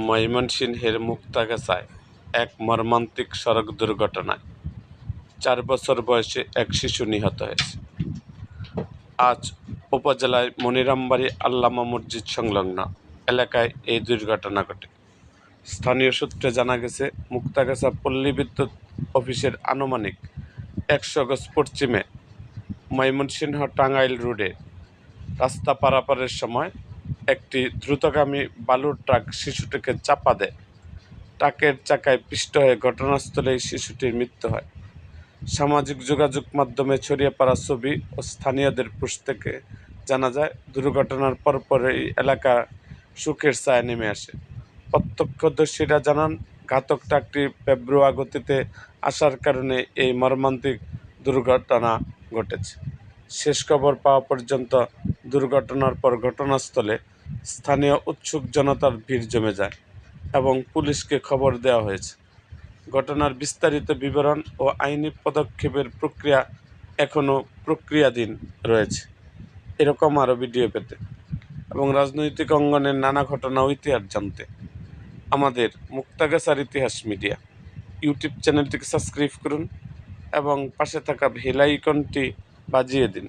ময়মনসিংহের মুক্তাগাছায় এক মর্মান্তিক সড়ক দুর্ঘটনায় 4 বছর বয়সী এক শিশু নিহত হয়েছে। আজ উপজেলায় মনিরামবাড়ি আল্লামা মসজিদ সংলগ্ন এলাকায় এই দুর্ঘটনা ঘটে। স্থানীয় সূত্রে জানা গেছে, মুক্তাগাছা পল্লী বিদ্যুৎ অফিসের আনুমানিক 100 গজ পশ্চিমে ময়মনসিংহ টাঙ্গাইল রোডে রাস্তা পারাপারের সময় একটি দ্রুতগামী বালুর ট্রাক শিশুটিকে চাপা দেয়। ট্রাকের চাকায় পিষ্ট হয়ে ঘটনাস্থলেই শিশুটির মৃত্যু হয়। সামাজিক যোগাযোগ মাধ্যমে ছড়িয়ে পড়া ছবি ও স্থানীয়দের পোস্ট থেকে জানা যায়, দুর্ঘটনার পরপরই এলাকা শোকের ছায়া নেমে আসে। প্রত্যক্ষদর্শীরা জানান, ঘাতক ট্রাকটি বেপরোয়া গতিতে আসার কারণে এই মর্মান্তিক দুর্ঘটনা ঘটেছে। শেষ খবর পাওয়া পর্যন্ত দুর্ঘটনার পর ঘটনাস্থলে স্থানীয় উৎসুক জনতার ভিড় জমে যায় এবং পুলিশকে খবর দেওয়া হয়েছে। ঘটনার বিস্তারিত বিবরণ ও আইনি পদক্ষেপের প্রক্রিয়া এখনও প্রক্রিয়াধীন রয়েছে। এরকম আরও ভিডিও পেতে এবং রাজনৈতিক অঙ্গনের নানা ঘটনা ও ইতিহাস জানতে আমাদের মুক্তাগাছার ইতিহাস মিডিয়া ইউটিউব চ্যানেলটিকে সাবস্ক্রাইব করুন এবং পাশে থাকা বেল আইকনটি বাজিয়ে দিন।